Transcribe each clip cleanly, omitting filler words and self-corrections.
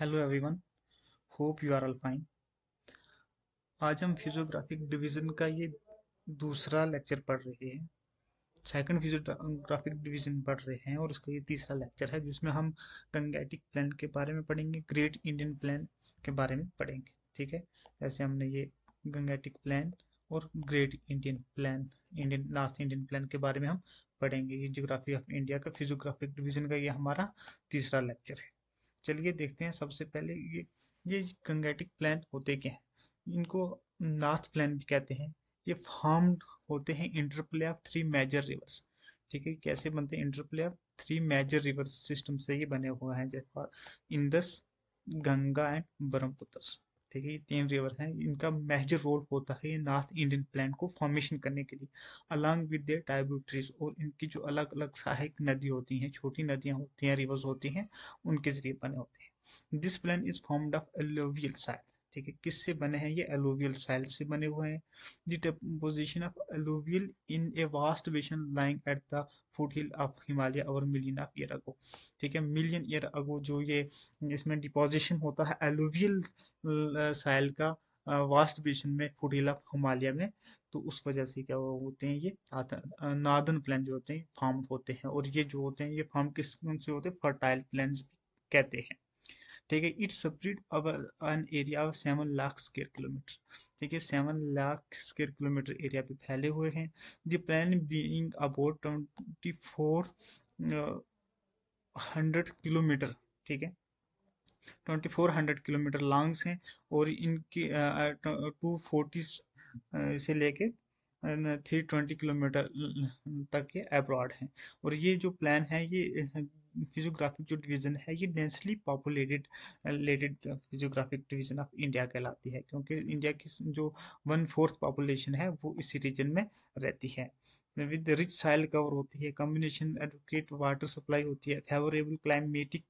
Hello everyone, hope you are all fine. आज हम physiographic division का ये दूसरा लेक्चर पढ़ रहे हैं। सेकंड फिजियोग्राफिक डिवीजन पढ़ रहे हैं और उसका ये तीसरा लेक्चर है जिसमें हम गंगेटिक प्लान के बारे में पढ़ेंगे, ग्रेट इंडियन प्लान के बारे में पढ़ेंगे। ठीक है, ऐसे हमने ये गंगेटिक प्लान और great Indian plan, Indian north Indian plan के बारे में हम पढ़ेंगे। ये ज्योग्राफी ऑफ इंडिया का फिजियोग्राफिक डिवीजन का ये हमारा तीसरा लेक्चर है। चलिए देखते हैं। सबसे पहले ये गंगेटिक प्लान होते क्या हैं। इनको नॉर्थ प्लान भी कहते हैं। ये फॉर्म्ड होते हैं interplay of three major rivers. ठीक है, कैसे बनते हैं? Interplay of three major river system से ये बने हुए हैं, जैसे इंदस, गंगा एंड ब्रह्मपुत्र। ठीक है, ये तीन रिवर हैं, इनका मेजर रोल होता है ये नॉर्थ इंडियन प्लेन को फॉर्मेशन करने के लिए, अलॉन्ग विद देयर ट्राइब्यूटरीज। और इनकी जो अलग अलग सहायक नदी होती हैं, छोटी नदियां होती हैं, रिवर्स होती हैं, उनके जरिए बने होते हैं। This plain is formed of alluvial soil. ठीक है, किससे बने हैं? ये एलोवियल साइल से बने हुए हैं। The deposition of alluvial in a vast basin lying at the foot hill of Himalaya over million of year ago. ठीक है, मिलियन ईयर अगो जो ये इसमें डिपोजिशन होता है एलुवियल साइल का वास्ट बेसिन में, फुट हिल ऑफ हिमालय में, तो उस वजह से क्या होते हैं, ये नार्दर्न प्लेन जो होते हैं फार्म होते हैं। और ये जो होते हैं ये फार्म किस से होते हैं? फर्टाइल प्लेन्स भी कहते हैं। ठीक है, it's spread over an area of 7 lakh square kilometre. ठीक है, 7 लाख स्क्वायर किलोमीटर एरिया पे फैले हुए हैं। The plain being about 2400 kilometre. ठीक है, 2400 किलोमीटर लॉन्ग्स हैं। और इनकी 240 से लेके 320 किलोमीटर तक ये अब्रॉड हैं। और ये जो प्लान है, ये फिजियोग्राफिक जो डिवीजन है, ये डेंसली पॉपुलेटेड लेटेड फिजियोग्राफिक डिवीजन ऑफ इंडिया कहलाती है, क्योंकि इंडिया की जो 1/4 पॉपुलेशन है वो इसी रीजन में रहती है। विद रिच सॉइल कवर होती है, कम्बिनेशन एडवोकेट वाटर सप्लाई होती है, फेवरेबल क्लाइमेटिक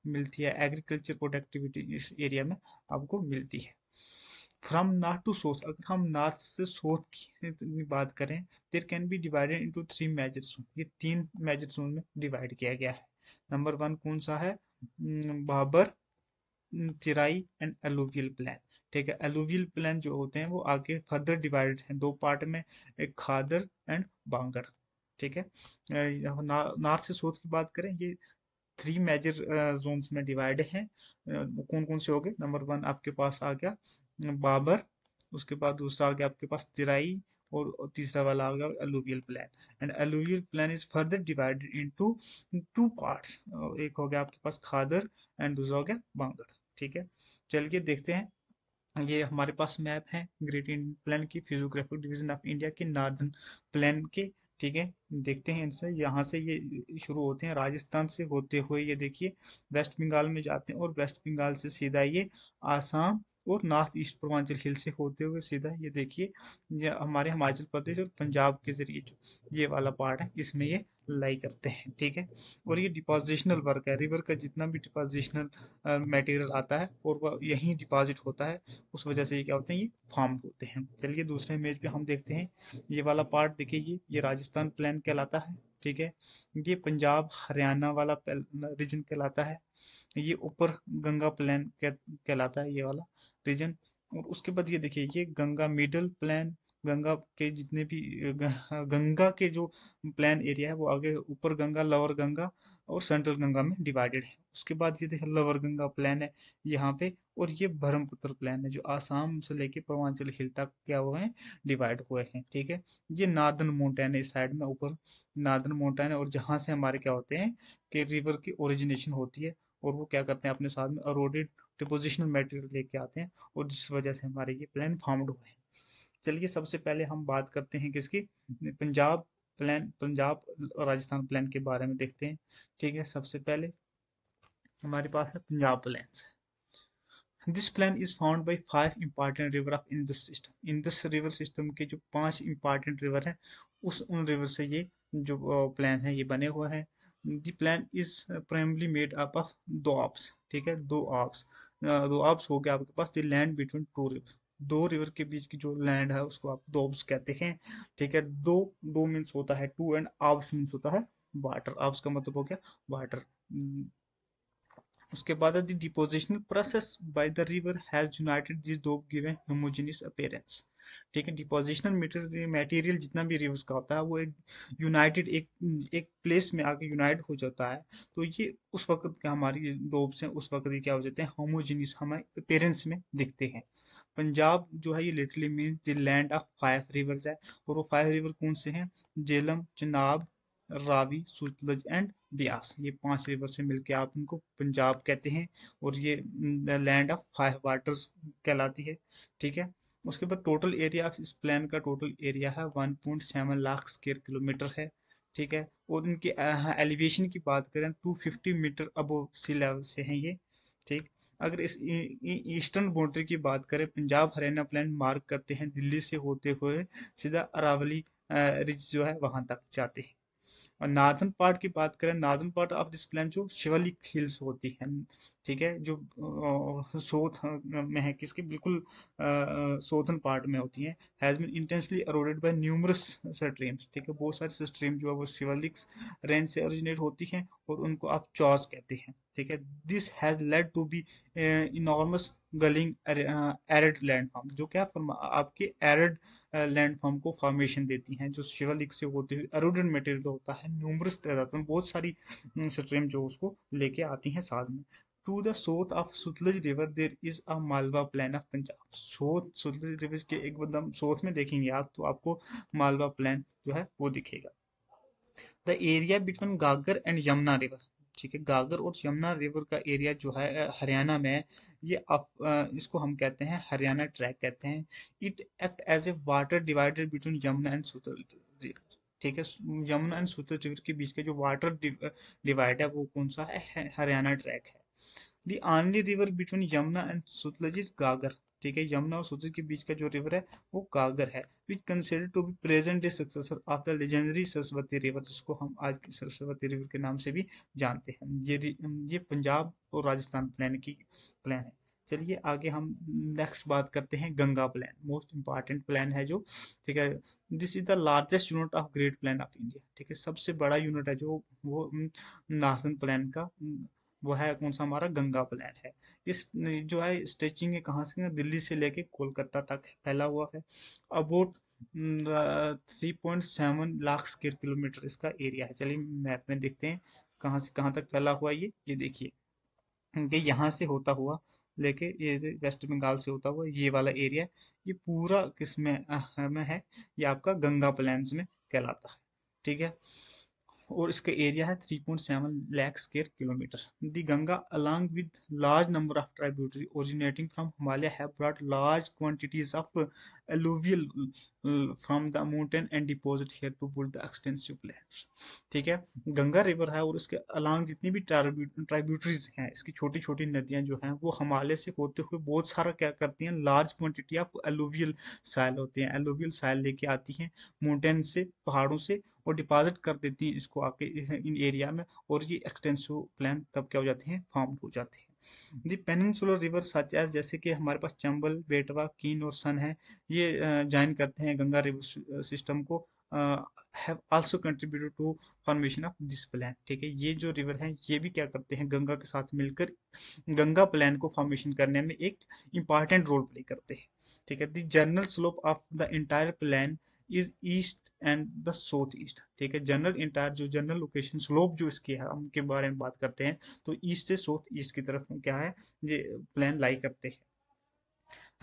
मिलती है, एग्रीकल्चर प्रोडक्टिविटी इस एरिया में आपको मिलती है। फ्रॉम नॉर्थ टू साउथ, अगर हम नॉर्थ से साउथ की बात करें, there can be divided into three major zone. ये तीन मेजर जोन में डिवाइड किया गया है। नंबर वन कौन सा है? Babar, तिराई and alluvial plan. ठीक है, एलुवियल प्लान जो होते हैं वो आगे फर्दर डिवाइडेड हैं दो पार्ट में, एक खादर एंड बांगर। ठीक है, नॉर्थ से साउथ की बात करें, ये थ्री मेजर जोन्स में डिवाइड हैं। कौन कौन से हो गए? नंबर वन आपके पास आ गया बाबर, उसके बाद दूसरा आ गया आपके पास तिराई, और तीसरा वाला आ गया alluvial plan. And alluvial plan is further divided into two parts. एक हो गया आपके पास खादर एंड दूसरा हो गया बांगर। ठीक है, चलिए देखते हैं। ये हमारे पास मैप है ग्रेट इंडियन प्लान की, फिजियोग्राफिक डिवीजन ऑफ इंडिया के नॉर्दर्न प्लान के। ठीक है, देखते हैं इनसे। यहाँ से ये शुरू होते हैं राजस्थान से होते हुए, ये देखिए वेस्ट बंगाल में जाते हैं, और वेस्ट बंगाल से सीधा ये आसाम और नॉर्थ ईस्ट पूर्वांचल हिल से होते हुए सीधा ये देखिए ये हमारे हिमाचल प्रदेश और पंजाब के जरिए जो ये वाला पार्ट है इसमें ये लाई करते हैं। ठीक है, और ये डिपोजिशनल वर्क है, रिवर का जितना भी डिपोजिशनल मटेरियल आता है और वह यहीं डिपॉजिट होता है, उस वजह से ये क्या होते हैं, ये फॉर्म होते हैं। चलिए दूसरे इमेज पे हम देखते हैं। ये वाला पार्ट देखिए, ये राजस्थान प्लान कहलाता है। ठीक है, ये पंजाब हरियाणा वाला रीजन कहलाता है। ये ऊपर गंगा प्लान कहलाता है, ये वाला रीजन। और उसके बाद ये देखिए, ये गंगा मिडल प्लान, गंगा के जितने भी गंगा के जो प्लान एरिया है वो आगे ऊपर गंगा, लोअर गंगा और सेंट्रल गंगा में डिवाइडेड है। उसके बाद ये देखिए लोअर गंगा प्लान है यहाँ पे। और ये ब्रह्मपुत्र प्लान है जो आसाम से लेके पूर्वांचल हिल तक क्या हुए हैं, डिवाइड हुए हैं। ठीक है, ये नार्दर्न माउंटेन है, इस साइड में ऊपर नार्दर्न माउंटेन है, और जहाँ से हमारे क्या होते हैं कि रिवर की ओरिजिनेशन होती है, और वो क्या करते हैं अपने साथ में अरोडेड डिपोजिशनल मटेरियल लेके आते हैं, और जिस वजह से हमारे ये प्लान फॉर्म्ड हुए हैं। चलिए सबसे पहले हम बात करते हैं किसकी? पंजाब प्लान, पंजाब और राजस्थान प्लान के बारे में देखते हैं। ठीक है, सबसे पहले हमारे पास है Punjab plan. This plan is found by 5 important river of Indus system. Indus river system के जो 5 इंपॉर्टेंट रिवर हैं, उन रिवर से ये जो प्लान है ये बने हुए हैं। The plan is primarily made up of दो आप्स। ठीक है, दो आप्स, दो आप्स हो गया आपके पास, the land between two river. दो रिवर के बीच की जो लैंड है उसको आप दोब्स कहते हैं। ठीक है, दो दो मीन्स होता है टू, एंड आप्स मीन्स होता है वाटर। आप्स का मतलब हो गया वाटर। उसके बाद the depositional process by the river has united this doab given homogeneous appearance. ठीक है, डिपोजिशनल मटेरियल जितना भी रिवर्स का होता है वो एक यूनाइटेड एक एक प्लेस में आके यूनाइट हो जाता है। तो ये उस वक्त क्या हमारी डोब्स हैं उस वक्त ये क्या हो जाते हैं, होमोजेनियस हमें अपीयरेंस में दिखते हैं। पंजाब जो है ये literally means the land of 5 reverse है। और वो 5 रिवर कौन से हैं? झेलम, चिनाब, रावी, सतलज एंड ब्यास। ये 5 रिवर से मिलके आप इनको पंजाब कहते हैं। और ये लैंड ऑफ 5 वाटर्स कहलाती है। ठीक है, उसके बाद टोटल एरिया ऑफ इस प्लान का टोटल एरिया है 1.7 लाख स्क्वायर किलोमीटर है। ठीक है, और इनके एलिवेशन की बात करें 250 मीटर अबव सी लेवल से हैं ये। ठीक, अगर इस ईस्टर्न बाउंड्री की बात करें, पंजाब हरियाणा प्लान मार्क करते हैं दिल्ली से होते हुए सीधा अरावली रिज जो है वहां तक जाते हैं। और नार्दर्न पार्ट की बात करें, northern part of this plain जो शिवालिक हिल्स होती है। ठीक है, जो साउथ में है, किसके बिल्कुल साउथर्न पार्ट में होती है, has been intensely eroded by numerous streams. ठीक है, बहुत सारी स्ट्रीम जो है वो शिवालिक्स रेंज से ओरिजिनेट होती हैं और उनको आप चॉस कहते हैं। ठीक है, this has led to be enormous gulling arid landform, जो क्या आपके एरिड लैंडफॉर्म को फॉर्मेशन देती हैं, जो शिवालिक से होते हुए एरोडेंट मटेरियल होता है, न्यूमरस तादाद में बहुत सारी स्ट्रीम जो उसको लेके आती हैं साथ में। To the south of Sutlej river there is a Malwa plain of Punjab. South Sutlej river के एक मतलब साउथ में देखेंगे आप तो आपको मालवा प्लान जो है वो दिखेगा। द एरिया बिटवीन गागर एंड यमुना रिवर। ठीक है, गागर और यमुना रिवर का एरिया जो है हरियाणा में है। ये इसको हम कहते हैं हरियाणा ट्रैक कहते हैं। It act as a water divider between Yamuna and Sutlej river. ठीक है, यमुना एंड सूतल रिवर के बीच का जो वाटर डिवाइड है वो कौन सा है? हरियाणा ट्रैक है। The only river between Yamuna and Sutlej is गागर। ठीक है, यमुना और सतलज के बीच का जो रिवर है वो गागर है, which consider to be present day successor of the legendary Saraswati river, जिसको हम आज की सरस्वती रिवर के नाम से भी जानते हैं। ये पंजाब और राजस्थान प्लान की प्लान है। चलिए आगे हम नेक्स्ट बात करते हैं Ganga plan, most important plan है जो। ठीक है, this is the largest unit of great plan of India. ठीक है, सबसे बड़ा यूनिट है जो वो नार्दर्न प्लान का, वो है कौन सा? हमारा गंगा प्लान है। इस जो है स्ट्रेचिंग है कहाँ से? दिल्ली से लेके कोलकाता तक फैला हुआ है। अबाउट 3.7 लाख स्क्वायर किलोमीटर इसका एरिया है। चलिए मैप में देखते हैं कहाँ से कहाँ तक फैला हुआ है ये देखिए कि यहाँ से होता हुआ लेके ये वेस्ट बंगाल से होता हुआ ये वाला एरिया, ये पूरा किसमें में है? ये आपका गंगा प्लान्स में कहलाता है। ठीक है, और इसका एरिया है 3.7 lakh square kilometre. The Ganga along with large number of tributary originating from Himalaya have brought large quantities of alluvial from the mountain and deposit here to build the extensive plains. ठीक है, गंगा रिवर है और उसके अलॉन्ग जितनी भी tributaries हैं, इसकी छोटी छोटी नदियां जो हैं वो हिमालय से होते हुए बहुत सारा क्या करती हैं, लार्ज क्वांटिटी ऑफ एलुवियल साइल होते हैं, एलुवियल साइल लेके आती हैं माउंटेन से, पहाड़ों से, और डिपॉजिट कर देती हैं इसको आके इन एरिया में। और ये एक्सटेंसिव प्लान तब क्या हो जाते हैं? फॉर्म हो जाते हैं। The peninsular river such as, जैसे कि हमारे पास चंबल, बेटवा, कीन और सन है, ये ज्वाइन करते हैं गंगा रिवर सिस्टम को, have also contributed to formation of this plain. ठीक है, ये जो रिवर हैं ये भी क्या करते हैं? गंगा के साथ मिलकर गंगा प्लान को फॉर्मेशन करने में एक इंपॉर्टेंट रोल प्ले करते हैं। ठीक है, the general slope of the entire plan is east and the south east. ठीक है, जनरल इंटायर जो जनरल लोकेशन स्लोप जो इसकी है हम के बारे में बात करते हैं तो ईस्ट से साउथ ईस्ट की तरफ क्या है, ये प्लान लाई करते हैं।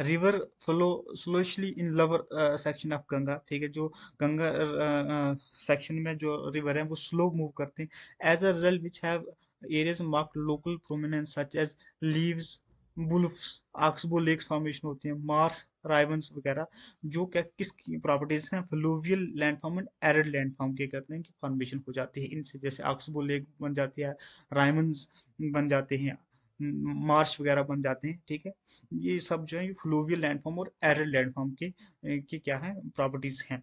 River flow slowly in lower section of Ganga. ठीक है, जो गंगा सेक्शन में जो रिवर है वो स्लो मूव करते हैं। As a result which have areas marked local prominence such as levees, bluffs, oxbow lakes formation होती हैं, मार्स, राइवंस वगैरह, जो क्या किसकी प्रॉपर्टीज हैं? Fluvial landform and arid landform के करते हैं कि फॉर्मेशन हो जाती है इनसे, जैसे ऑक्सबो लेक बन जाती है, राइमंस बन जाते हैं, मार्श वगैरह बन जाते हैं। ठीक है, ये सब जो है फ्लूवियल लैंडफॉर्म और एरिड लैंडफॉर्म के क्या है? प्रॉपर्टीज हैं।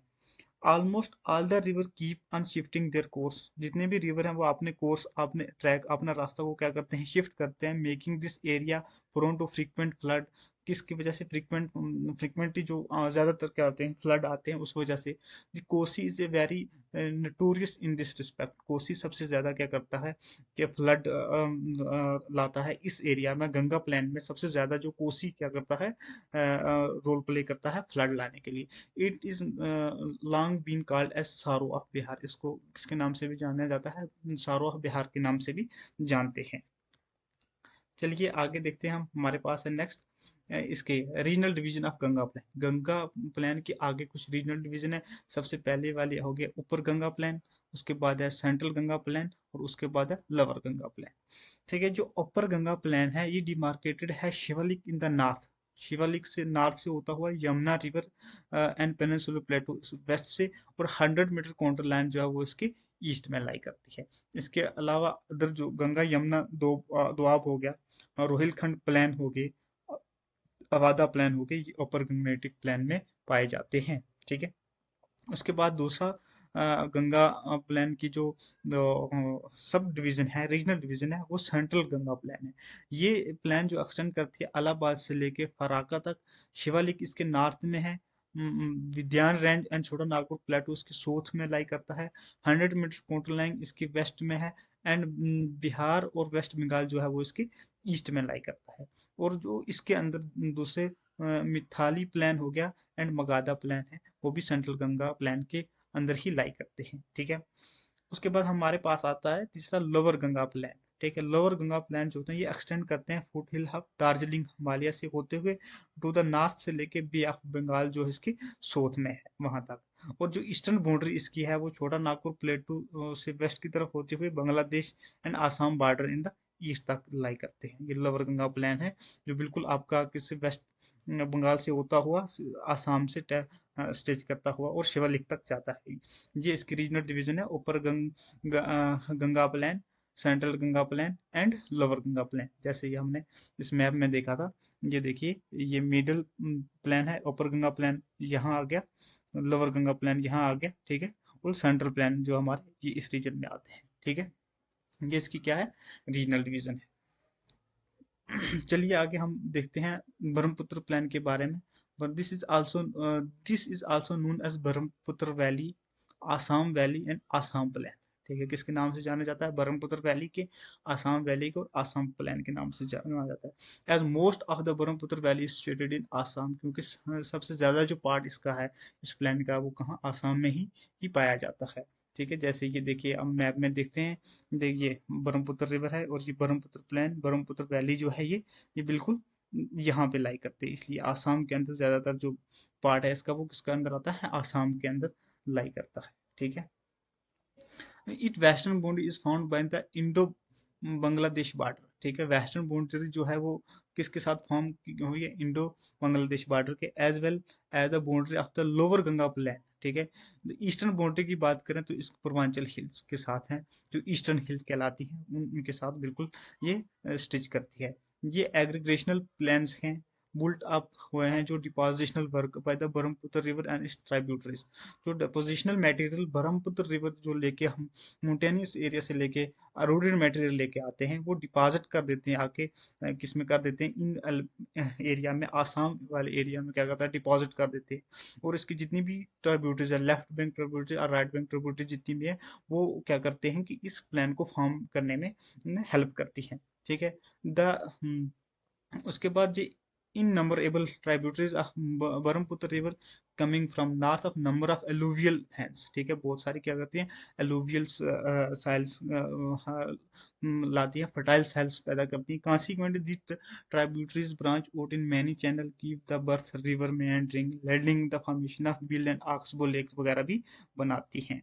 Almost all the river keep on shifting their course. जितने भी रिवर हैं वो अपने कोर्स, अपने ट्रैक, अपना रास्ता को क्या करते हैं? शिफ्ट करते हैं, making this area prone to frequent flood. किसकी वजह से फ्रिक्वेंटली जो ज़्यादातर क्या होते हैं फ्लड आते हैं उस वजह से। Kosi is a very notorious in this respect. Kosi सबसे ज़्यादा क्या करता है कि फ्लड लाता है इस एरिया में। गंगा प्लेन में सबसे ज़्यादा जो कोसी क्या करता है रोल प्ले करता है फ्लड लाने के लिए। It is long been called as sorrow of Bihar. इसको किसके नाम से भी जाना जाता है? सारो ऑफ बिहार के नाम से भी जानते हैं। चलिए आगे देखते हैं हम। हमारे पास है नेक्स्ट इसके regional division of Ganga plan. Ganga plan के आगे कुछ रीजनल डिवीजन है। सबसे पहले वाले हो गया ऊपर गंगा प्लान, उसके बाद है सेंट्रल गंगा प्लान, और उसके बाद है लोअर गंगा प्लान। ठीक है, जो अपर गंगा प्लान है ये डिमार्केटेड है Shivalik in the north. Shivalik से नॉर्थ से होता हुआ Yamuna river and peninsular plateau west से, और 100 मीटर काउंटर लाइन जो है वो इसके ईस्ट में लाई करती है। इसके अलावा अदर जो गंगा यमुना दोआब हो गया, और रोहिलखंड प्लान हो गए, अवादा प्लान हो गए, ये अपर गंगेटिक प्लान में पाए जाते हैं। ठीक है, उसके बाद दूसरा गंगा प्लान की जो सब डिवीजन है, रीजनल डिवीजन है, वो सेंट्रल गंगा प्लान है। ये प्लान जो एक्सटेंड करती है इलाहाबाद से लेके फराक्का तक। शिवालिक इसके नॉर्थ में है। विद्यान रेंज एंड छोटा नागपुर प्लेटू इसके साउथ में लाई करता है। 100 मीटर काउंटर लाइन इसकी वेस्ट में है। एंड बिहार और वेस्ट बंगाल जो है वो इसके ईस्ट में लाई करता है। और जो इसके अंदर दूसरे मिथाली प्लान हो गया एंड मगाधा प्लान है, वो भी सेंट्रल गंगा प्लान के अंदर ही लाई करते हैं। ठीक है, उसके बाद हमारे पास आता है तीसरा लोअर गंगा प्लान। ठीक है, लोअर गंगा प्लान जो होते हैं ये एक्सटेंड करते हैं foot hill of Darjeeling Himalaya से होते हुए टू द नॉर्थ से लेके बे ऑफ बंगाल जो है इसकी साउथ में है वहां तक। और जो ईस्टर्न बाउंड्री इसकी है वो छोटा नागपुर प्लेटू से वेस्ट की तरफ होते हुए Bangladesh and Assam border in the east तक लाई करते हैं। ये लोअर गंगा प्लान है जो बिल्कुल आपका किसी वेस्ट बंगाल से होता हुआ आसाम से स्ट्रेच करता हुआ और शिवालिक तक जाता है। ये इसकी रीजनल डिवीजन है, ऊपर Ganga plan, central Ganga plan and lower Ganga plan. जैसे ये हमने इस मैप में देखा था, ये देखिए ये मिडल प्लान है, ऊपर गंगा प्लान यहाँ आ गया, लोअर गंगा प्लान यहाँ आ गया। ठीक है, और सेंट्रल प्लान जो हमारे ये इस रीजन में आते हैं। ठीक है, ये इसकी क्या है? रीजनल डिवीजन है। चलिए आगे हम देखते हैं ब्रह्मपुत्र प्लान के बारे में। But this is also known as Brahmaputra valley, Assam valley and Assam plain. ठीक है, किसके नाम से जाना जाता है? ब्रह्मपुत्र वैली के, आसाम वैली को, और आसाम प्लान के नाम से जाना जाता है। As most of the Brahmaputra valley is situated in Assam, क्योंकि सबसे ज्यादा जो पार्ट इसका है इस प्लान का वो कहाँ? आसाम में ही पाया जाता है। ठीक है, जैसे ये देखिए हम मैप में देखते हैं, देखिए ब्रह्मपुत्र रिवर है और ये ब्रह्मपुत्र प्लान, ब्रह्मपुत्र वैली जो है ये बिल्कुल यहाँ पे लाई करते हैं। इसलिए आसाम के अंदर ज्यादातर जो पार्ट है इसका वो किसका अंदर आता है? आसाम के अंदर लाई करता है। ठीक है, it western boundary is found by the Indo Bangladesh border. ठीक है, वेस्टर्न बाउंड्री जो है वो किसके साथ फॉर्म हुई है? इंडो बांग्लादेश बॉर्डर के, as well as the boundary of the lower Ganga plain. ठीक है, ईस्टर्न बाउंड्री की बात करें तो इस पूर्वांचल हिल्स के साथ है, जो ईस्टर्न हिल्स कहलाती हैं उनके साथ बिल्कुल ये स्टिच करती है। ये एग्रीगेशनल प्लान्स हैं, बुल्ट अप हुए हैं जो depositional work by the Brahmaputra river and it's tributaries. जो डिपोजिशनल मटेरियल ब्रह्मपुत्र रिवर जो लेके हम माउंटेनियस एरिया से लेके अरोडेड मटेरियल लेके आते हैं वो डिपॉजिट कर देते हैं आके किस में कर देते हैं? इन एरिया में, आसाम वाले एरिया में क्या करता है? डिपॉजिट कर देते हैं। और इसकी जितनी भी ट्रिब्यूटरीज है, लेफ्ट बैंक ट्रिब्यूटरी और राइट बैंक ट्रिब्यूटरी जितनी भी है, वो क्या करते हैं कि इस प्लान को फॉर्म करने में हेल्प करती है। ठीक है, द उसके बाद the innumerable tributaries of Brahmaputra river coming from north of number of alluvial hands. ठीक है, बहुत सारी क्या करती हैं? एलुवियल साइल्स लाती है, फर्टाइल साइल्स पैदा करती हैं। Consequently the tributaries branch out in many channel give the birth river meandering leading the formation of beel and oxbow lakes वगैरह भी बनाती हैं।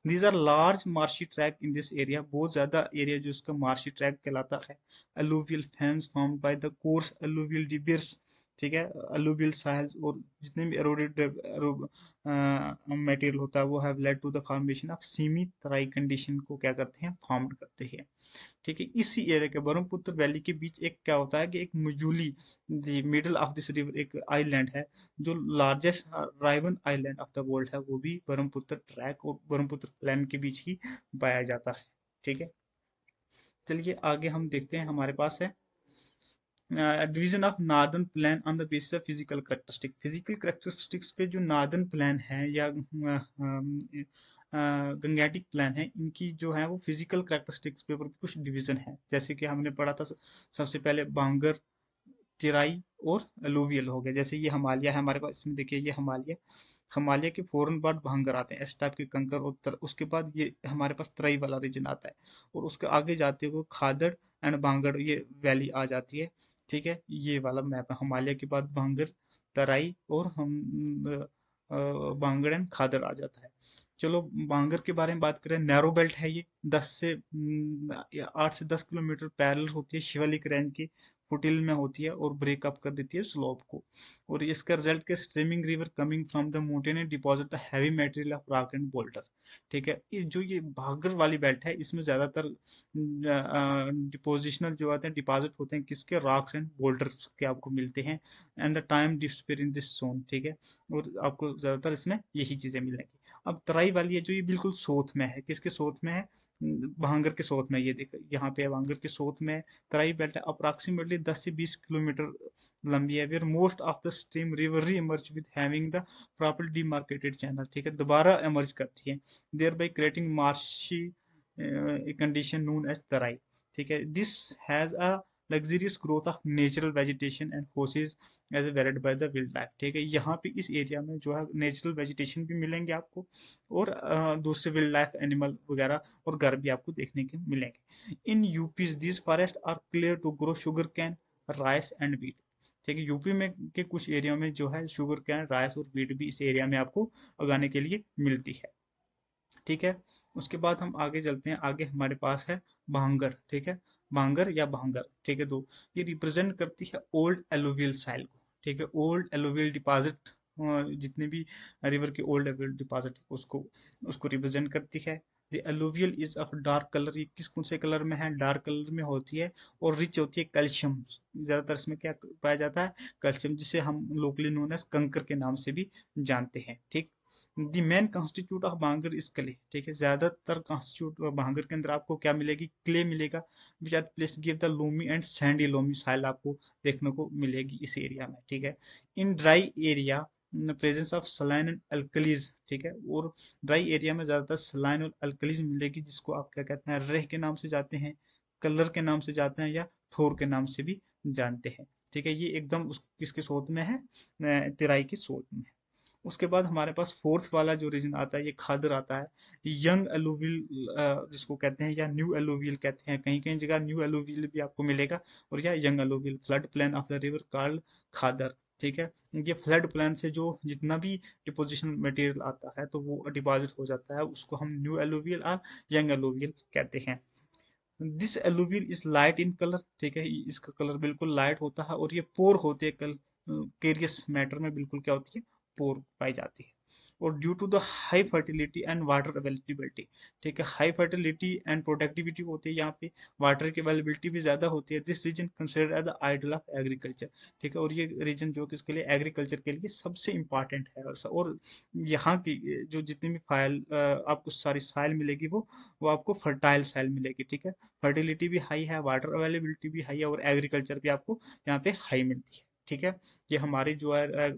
These are large marshy tract in this area. बहुत ज्यादा एरिया जो इसका मार्शी ट्रैक कहलाता है। alluvial fans formed by the coarse alluvial debris। ठीक है, alluvial साइल्स और जितने भी eroded मटेरियल होता है वो have led to the formation of semi Terai condition को क्या करते हैं? फॉर्म करते हैं। ठीक है, इसी एरिया के ब्रह्मपुत्र वैली के बीच एक क्या होता है कि एक Majuli, the middle of this river एक आइलैंड है, जो largest Raiwan island of the world है, वो भी ब्रह्मपुत्र ट्रैक और ब्रह्मपुत्र प्लान के बीच ही पाया जाता है। ठीक है, चलिए आगे हम देखते हैं। हमारे पास है division of northern plan on the basis of physical characteristics पे जो नार्दर्न प्लान है या गंगेटिक प्लान है, इनकी जो है वो फिजिकल करेक्टरिस्टिक्स पे ऊपर कुछ डिवीजन है, जैसे कि हमने पढ़ा था सबसे पहले बांगर, तेराई और अलूवियल हो गया। जैसे ये हिमालय है हमारे पास, इसमें देखिए ये हिमालय, हिमालय के फौरन बाद भांगर आते हैं, इस टाइप के कंकर, और उसके बाद ये हमारे पास तराई वाला रीजन आता है, और उसके आगे जाते हुए खादड़ एंड भांगड़ ये वैली आ जाती है। ठीक है, ये वाला मैप है, हिमालय के बाद भांगर, तराई और हम भांगड़ एंड खादड़ आ जाता है। चलो भांगर के बारे में बात करें, नैरो बेल्ट है ये, 8 से 10 किलोमीटर पैरेलल होती है शिवालिक रेंज की फुटिल में होती है, और ब्रेकअप कर देती है स्लोप को, और इसका रिजल्ट के streaming river coming from the mountain and deposit the heavy material of rock and boulder. ठीक है, ये भागर वाली बेल्ट है, इसमें ज्यादातर डिपोजिशनल जो आते हैं, डिपॉजिट होते हैं किसके, रॉक्स एंड बोल्डर्स के आपको मिलते हैं, and the time despair in this zone. ठीक है, और आपको ज्यादातर इसमें यही चीजें मिलेंगी। अब तराई वाली है जो ये बिल्कुल साउथ में है, किसके साउथ में है, भांगर के साउथ में, ये देखो यहाँ पे भांगर के साउथ में तराई बेल्ट है, अप्रोक्सीमेटली 10 से 20 किलोमीटर लंबी है, where most of the stream river re emerge with having the proper demarcated channel. ठीक है, दोबारा इमर्ज करती है, thereby creating marshy condition known as Terai. ठीक है, this has a luxurious growth of natural vegetation and horses as varied by the wildlife। ठीक है, यहाँ पे इस एरिया में जो है नेचुरल वेजिटेशन भी मिलेंगे आपको, और दूसरे विल्ड लाइफ एनिमल वगैरह और घर भी आपको देखने के मिलेंगे। In UP this forest are clear to grow sugar cane, rice and wheat. ठीक है, यूपी में के कुछ एरिया में जो है शुगर कैन, राइस और वीट भी इस एरिया में आपको उगाने के लिए मिलती है। ठीक है, उसके बाद हम आगे चलते हैं, आगे हमारे पास है भांगर। ठीक है, भांगर या भांगर, ठीक है, दो, ये रिप्रेजेंट करती है ओल्ड एलुवियल साइल को। ठीक है, ओल्ड एलुवियल डिपॉजिट, जितने भी रिवर के ओल्ड एलुवियल डिपॉजिट उसको उसको रिप्रेजेंट करती है। The alluvial is of dark colour, ये किस कौन से कलर में है, डार्क कलर में होती है, और रिच होती है कैल्शियम, ज्यादातर इसमें क्या पाया जाता है, कैल्शियम, जिसे हम लोकली नोन एज कंकर के नाम से भी जानते हैं। ठीक, दी मेन कॉन्स्टिट्यूट ऑफ भांगर इज क्ले। ठीक है, ज्यादातर कॉन्स्टिट्यूट भांगर के अंदर आपको क्या मिलेगी, क्ले मिलेगा, which are place give the loamy and sandy loamy soil आपको देखने को मिलेगी इस एरिया में। ठीक है, in dry area presence of saline and alkalies. ठीक है, और ड्राई एरिया में ज्यादातर सलाइन और अल्कलीज मिलेगी, जिसको आप क्या कहते हैं, रेह के नाम से जाते हैं, कलर के नाम से जाते हैं, या थोर के नाम से भी जानते हैं। ठीक है, ये एकदम किसके सोच में है, तेराई की सोच में है। उसके बाद हमारे पास फोर्थ वाला जो रीजन आता है, ये खादर आता है, यंग एलुवियल जिसको कहते हैं, या न्यू एलुवियल कहते हैं, कहीं कहीं जगह न्यू एलुवियल भी आपको मिलेगा, और या young alluvial, flood plain of the river called khadar. ठीक है, ये फ्लड प्लान से जो जितना भी डिपोजिशन मटेरियल आता है तो वो डिपॉजिट हो जाता है, उसको हम न्यू एलुवियल और यंग एलुवियल कहते हैं। This alluvial is light in colour. ठीक है, इसका कलर बिल्कुल लाइट होता है, और ये पोर होते हैं, कल केरियस मैटर में बिल्कुल क्या होती है, पोर पाई जाती है, और due to the high fertility and water availability. ठीक है, हाई फर्टिलिटी एंड प्रोडक्टिविटी होती है यहाँ पे, वाटर की अवेलेबिलिटी भी ज्यादा होती है, this region considered as the ideal of agriculture. ठीक है, और ये रीजन जो कि इसके लिए एग्रीकल्चर के लिए सबसे इंपॉर्टेंट है, और यहाँ की जो जितनी भी फाइल आपको सारी साइल मिलेगी, वो आपको फर्टाइल साइल मिलेगी। ठीक है, फर्टिलिटी भी हाई है, वाटर अवेलेबिलिटी भी हाई है, और एग्रीकल्चर भी आपको यहाँ पे हाई मिलती है। ठीक है, ये हमारी जो है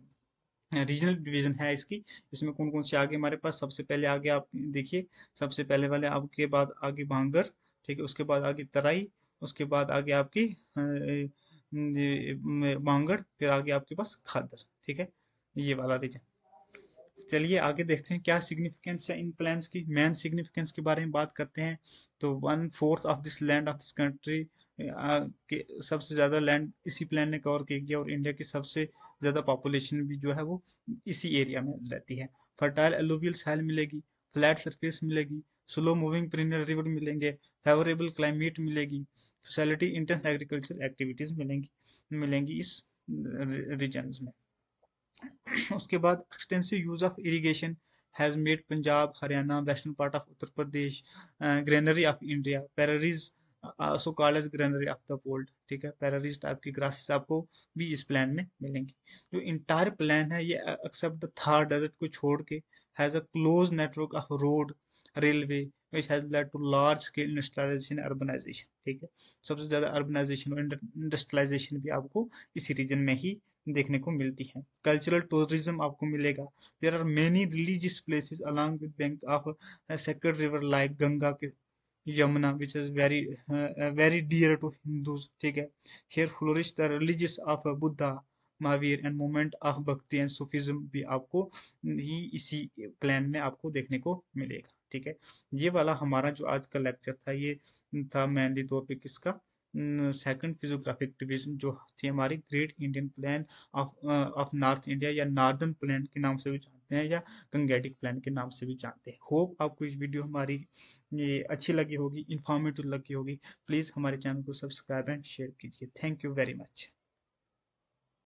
रीजनल डिवीजन है इसकी। इसमें कौन कौन से आगे हमारे पास, सबसे पहले आगे आप देखिए, सबसे पहले वाले आपके बाद आगे भांगर। ठीक है, उसके बाद आगे तराई, उसके बाद आगे आपकी भांगड़, फिर आगे आपके पास खादर। ठीक है, ये वाला रीजन। चलिए आगे देखते हैं क्या सिग्निफिकेंस है इन प्लान्स की, मेन सिग्निफिकेंस के बारे में बात करते हैं। तो 1/4 of this land of this country के सबसे ज़्यादा लैंड इसी प्लान ने कवर किया गया, और इंडिया की सबसे ज़्यादा पॉपुलेशन भी जो है वो इसी एरिया में रहती है। फर्टाइल एलुवियल सॉइल मिलेगी, फ्लैट सरफेस मिलेगी, स्लो मूविंग पेरिनियल रिवर मिलेंगे, फेवरेबल क्लाइमेट मिलेगी, फैसिलिटी इंटेंस एग्रीकल्चर एक्टिविटीज मिलेंगी मिलेंगी इस रीजन में। उसके बाद extensive use of irrigation has made Punjab, Haryana, western part of Uttar Pradesh granary of India, prairies so called as granary of the world. ठीक है, पैरारीज टाइप की ग्रासेस आपको भी इस प्लान में मिलेंगी। जो इंटायर प्लान है ये एक्सेप्ट द थार डेजर्ट को छोड़ के has a close network of road, railway, which has led to large scale industrialisation, urbanisation. ठीक है, सबसे ज्यादा अर्बनाइजेशन और इंडस्ट्रियलाइजेशन भी आपको इसी रीजन में ही देखने को मिलती है। कल्चरल टूरिज्म आपको मिलेगा। There are many religious places along with bank of sacred river like Ganga के, Yamuna, which is very very dear to Hindus. ठीक है, here flourish the religious of Buddha, Mahavir and movement of bhakti and Sufism भी आपको ही इसी प्लान में आपको देखने को मिलेगा। ठीक है, ये वाला हमारा जो आज का लेक्चर था, ये था मेनली तौर पे किसका, सेकंड फिजियोग्राफिक डिवीजन जो थी हमारी great Indian plan of north India, या नॉर्दर्न प्लान के नाम से भी जानते हैं, या गंगेटिक प्लान के नाम से भी जानते हैं। होप आपको ये वीडियो हमारी ये अच्छी लगी होगी, इंफॉर्मेटिव लगी होगी। प्लीज़ हमारे चैनल को सब्सक्राइब एंड शेयर कीजिए। Thank you very much.